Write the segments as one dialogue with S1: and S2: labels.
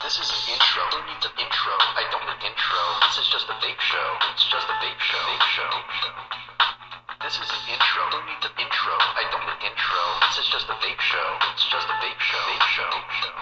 S1: This is an intro. Who needs an intro? I don't need an intro. This is just a vape show. It's just a vape show. Vape show. This is an intro. Who needs an intro? I don't need an intro. This is just a vape show. It's just a vape show. Vape show. Vape show.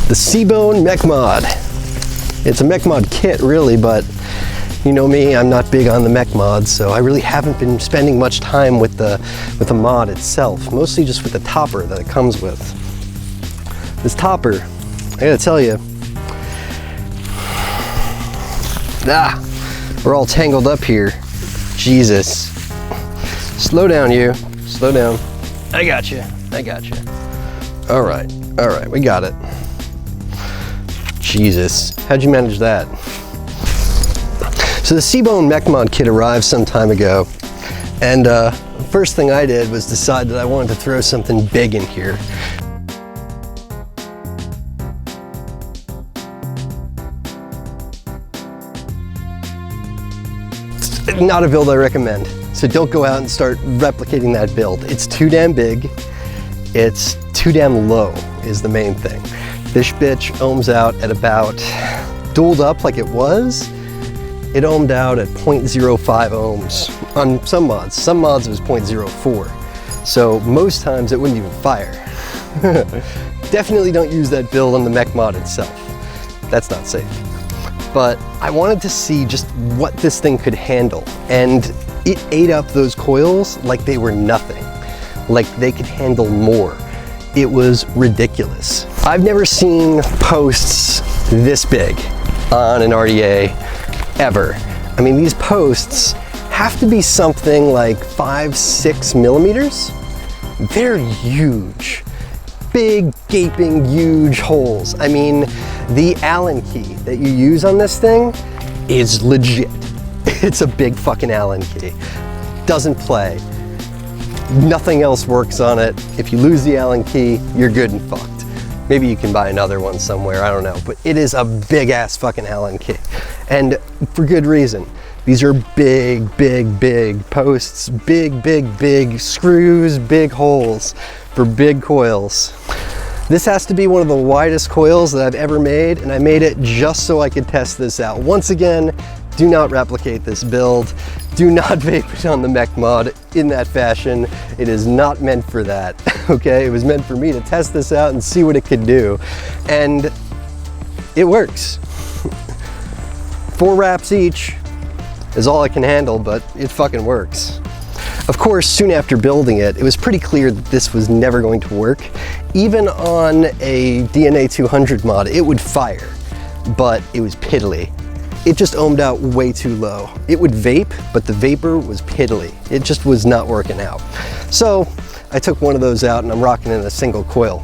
S2: The Sebone Mech Mod. It's a Mech Mod kit really, but you know me, I'm not big on the Mech Mods, so I really haven't been spending much time with the mod itself, mostly just with the topper that it comes with. This topper, I gotta tell you, we're all tangled up here. Jesus. Slow down, you. Slow down. I got you. I got you. All right, we got it. Jesus, how'd you manage that? So the Sebone Mech Mod Kit arrived some time ago, and first thing I did was decide that I wanted to throw something big in here. Not a build I recommend, so don't go out and start replicating that build. It's too damn big, it's too damn low is the main thing. This bitch ohms out at about, dualed up like it was, it ohmed out at 0.05 ohms on some mods. Some mods it was 0.04, so most times it wouldn't even fire. Definitely don't use that build on the mech mod itself. That's not safe. But I wanted to see just what this thing could handle, and it ate up those coils like they were nothing, like they could handle more. It was ridiculous. I've never seen posts this big on an RDA ever. I mean, these posts have to be something like 5-6 millimeters. They're huge. Big, gaping, huge holes. I mean, the Allen key that you use on this thing is legit. It's a big fucking Allen key. Doesn't play. Nothing else works on it. If you lose the Allen key, you're good and fucked. Maybe you can buy another one somewhere, I don't know. But it is a big ass fucking Allen key. And for good reason. These are big, big, big posts, big, big, big screws, big holes for big coils. This has to be one of the widest coils that I've ever made, and I made it just so I could test this out. Once again, do not replicate this build. Do not vape it on the mech mod in that fashion. It is not meant for that, okay? It was meant for me to test this out and see what it could do. And it works. 4 wraps each is all I can handle, but it fucking works. Of course, soon after building it, it was pretty clear that this was never going to work. Even on a DNA 200 mod, it would fire, but it was piddly. It just ohmed out way too low. It would vape, but the vapor was piddly. It just was not working out. So I took one of those out and I'm rocking in a single coil.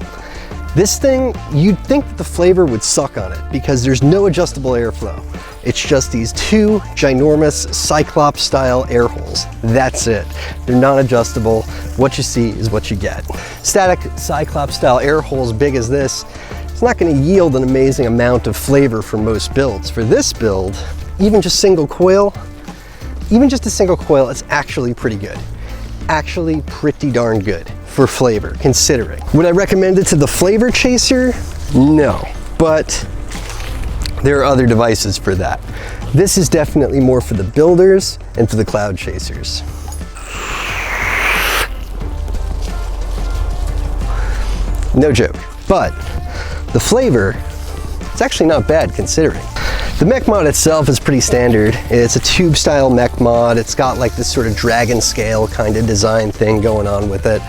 S2: This thing, you'd think that the flavor would suck on it because there's no adjustable airflow. It's just these 2 ginormous Cyclops style air holes. That's it. They're non-adjustable. What you see is what you get. Static Cyclops style air holes big as this, it's not going to yield an amazing amount of flavor for most builds. For this build, even just single coil, even just a single coil, it's actually pretty good. Actually pretty darn good for flavor, considering. Would I recommend it to the flavor chaser? No, but there are other devices for that. This is definitely more for the builders and for the cloud chasers. No joke, but the flavor, it's actually not bad considering. The mech mod itself is pretty standard. It's a tube style mech mod. It's got like this sort of dragon scale kind of design thing going on with it.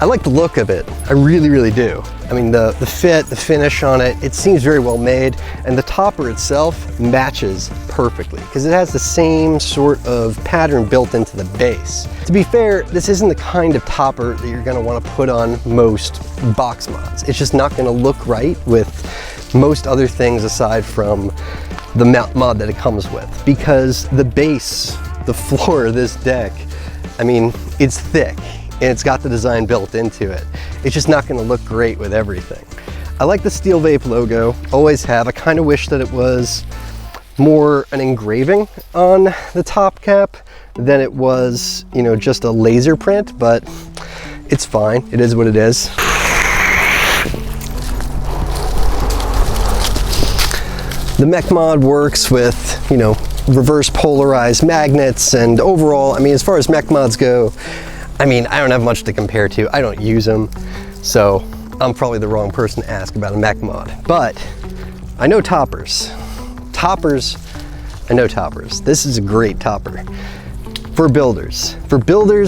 S2: I like the look of it. I really, really do. I mean, the fit, the finish on it, it seems very well made, and the topper itself matches perfectly because it has the same sort of pattern built into the base. To be fair, this isn't the kind of topper that you're gonna wanna put on most box mods. It's just not gonna look right with most other things aside from the mod that it comes with, because the base, the floor of this deck, I mean, it's thick and it's got the design built into it. It's just not gonna look great with everything. I like the SteelVape logo, always have. I kind of wish that it was more an engraving on the top cap than it was, you know, just a laser print, but it's fine. It is what it is. The mech mod works with, you know, reverse polarized magnets, and overall, I mean, as far as mech mods go, I mean, I don't have much to compare to. I don't use them, so I'm probably the wrong person to ask about a mech mod. But I know toppers. I know toppers. This is a great topper for builders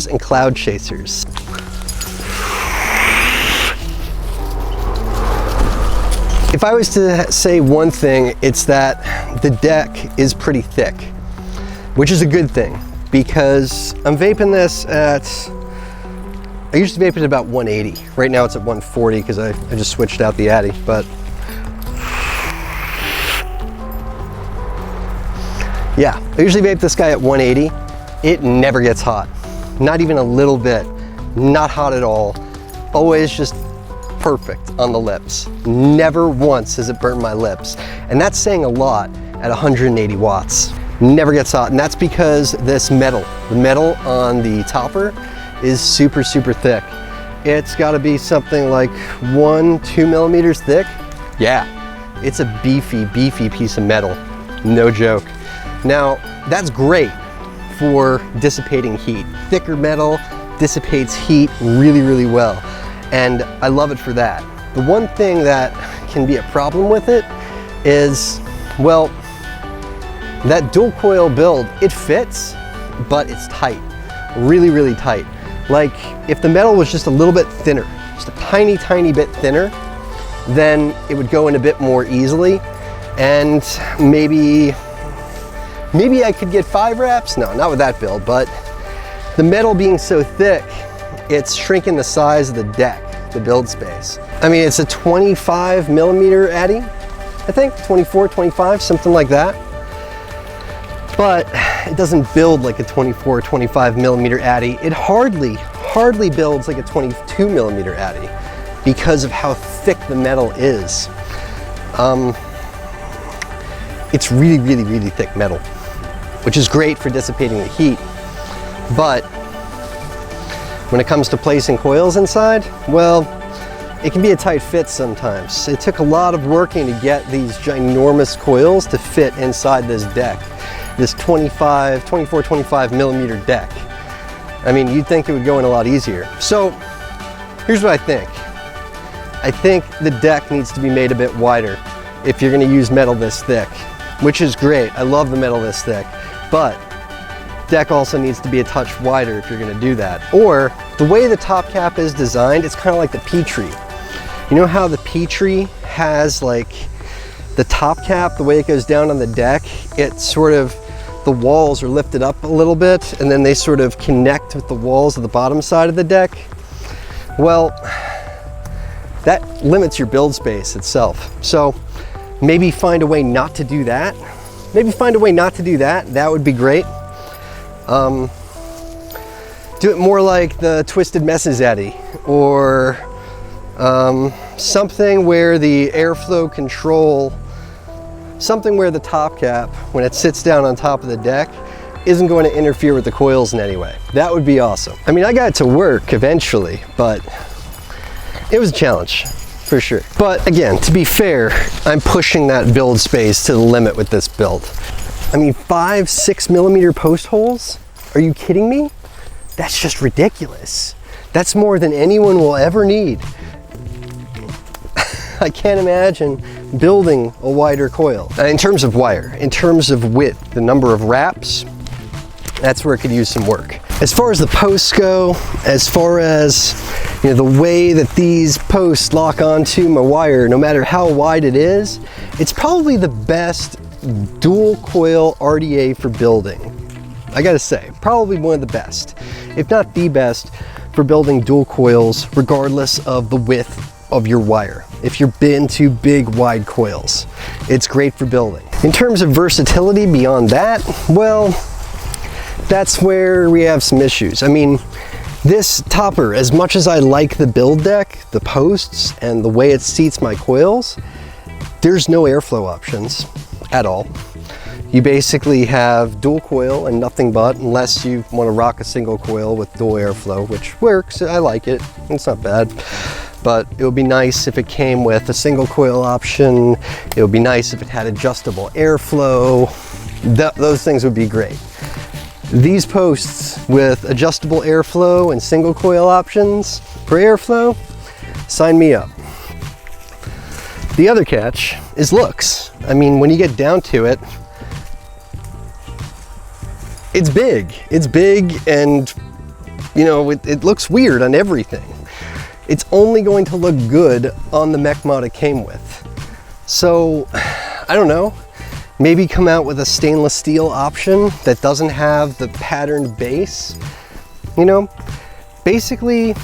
S2: and cloud chasers. If I was to say one thing, it's that the deck is pretty thick, which is a good thing because I'm vaping this at, I used to vape it at about 180. Right now it's at 140 because I just switched out the Addy, but yeah, I usually vape this guy at 180. It never gets hot, not even a little bit, not hot at all. Always just perfect on the lips. Never once has it burned my lips. And that's saying a lot at 180 watts. Never gets hot, and that's because this metal, the metal on the topper is super, super thick. It's gotta be something like 1-2 millimeters thick. Yeah, it's a beefy, beefy piece of metal, no joke. Now, that's great for dissipating heat. Thicker metal dissipates heat really, really well. And I love it for that. The one thing that can be a problem with it is, well, that dual coil build, it fits, but it's tight, really, really tight. Like if the metal was just a little bit thinner, just a tiny, tiny bit thinner, then it would go in a bit more easily. And maybe I could get 5 wraps. No, not with that build, but the metal being so thick, it's shrinking the size of the deck, the build space. I mean, it's a 25 millimeter Addy, I think, 24, 25, something like that. But it doesn't build like a 24, 25 millimeter Addy. It hardly builds like a 22 millimeter Addy because of how thick the metal is. It's really, really, really thick metal, which is great for dissipating the heat. But when it comes to placing coils inside, well, it can be a tight fit sometimes. It took a lot of working to get these ginormous coils to fit inside this deck, this 24, 25 millimeter deck. I mean, you'd think it would go in a lot easier. So here's what I think. I think the deck needs to be made a bit wider if you're gonna use metal this thick, which is great. I love the metal this thick, but deck also needs to be a touch wider if you're gonna do that. Or the way the top cap is designed, it's kind of like the P-tree. You know how the P-tree has like the top cap, the way it goes down on the deck, it's sort of, the walls are lifted up a little bit and then they sort of connect with the walls of the bottom side of the deck. Well, that limits your build space itself. So maybe find a way not to do that. Maybe find a way not to do that. That would be great. Do it more like the Twisted Messes Addy, or something where the airflow control, something where the top cap, when it sits down on top of the deck, isn't going to interfere with the coils in any way. That would be awesome. I mean, I got it to work eventually, but it was a challenge for sure. But again, to be fair, I'm pushing that build space to the limit with this build. I mean, 5-6 millimeter post holes? Are you kidding me? That's just ridiculous. That's more than anyone will ever need. I can't imagine building a wider coil. In terms of wire, in terms of width, the number of wraps, that's where it could use some work. As far as the posts go, as far as the way that these posts lock onto my wire, no matter how wide it is, it's probably the best dual coil RDA for building. I gotta say, probably one of the best, if not the best, for building dual coils regardless of the width of your wire. If you're into big wide coils, it's great for building. In terms of versatility beyond that, well, that's where we have some issues. I mean, this topper, as much as I like the build deck, the posts, and the way it seats my coils, there's no airflow options at all. You basically have dual coil and nothing but, unless you want to rock a single coil with dual airflow, which works. I like it. It's not bad. But it would be nice if it came with a single coil option. It would be nice if it had adjustable airflow. Those things would be great. These posts with adjustable airflow and single coil options for airflow, sign me up. The other catch is looks. I mean, when you get down to it, it's big. It's big, and it looks weird on everything. It's only going to look good on the mech mod it came with. So, I don't know, maybe come out with a stainless steel option that doesn't have the patterned base. You know, basically,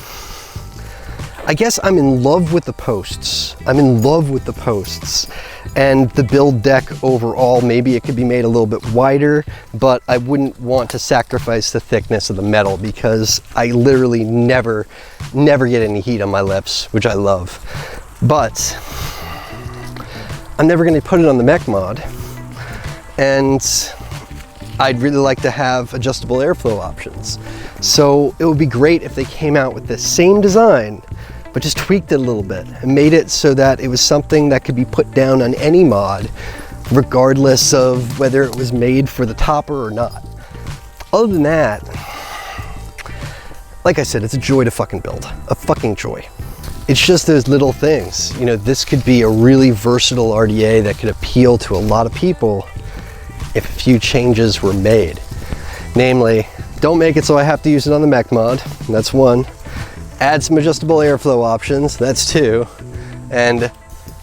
S2: I guess I'm in love with the posts. I'm in love with the posts and the build deck overall. Maybe it could be made a little bit wider, but I wouldn't want to sacrifice the thickness of the metal because I literally never get any heat on my lips, which I love. But I'm never gonna put it on the Mech Mod. And I'd really like to have adjustable airflow options. So it would be great if they came out with the same design, but just tweaked it a little bit and made it so that it was something that could be put down on any mod, regardless of whether it was made for the topper or not. Other than that, like I said, it's a joy to fucking build, a fucking joy. It's just those little things. You know, this could be a really versatile RDA that could appeal to a lot of people if a few changes were made. Namely, don't make it so I have to use it on the Mech Mod, that's one. Add some adjustable airflow options, that's two. And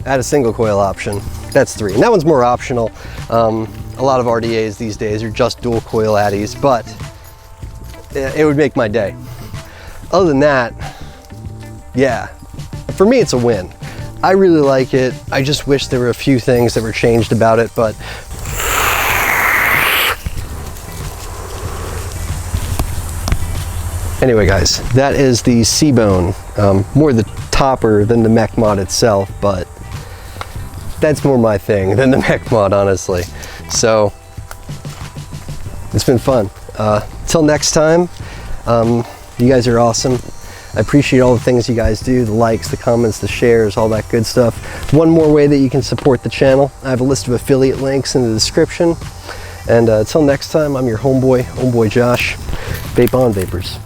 S2: add a single coil option, that's three. And that one's more optional. A lot of RDAs these days are just dual coil addies, but it would make my day. Other than that, yeah, for me it's a win. I really like it. I just wish there were a few things that were changed about it, but anyway guys, that is the Seabone. More the topper than the Mech Mod itself, but that's more my thing than the Mech Mod, honestly. So, it's been fun. Till next time, you guys are awesome. I appreciate all the things you guys do, the likes, the comments, the shares, all that good stuff. One more way that you can support the channel, I have a list of affiliate links in the description. And until next time, I'm your homeboy Josh. Vape on, vapors.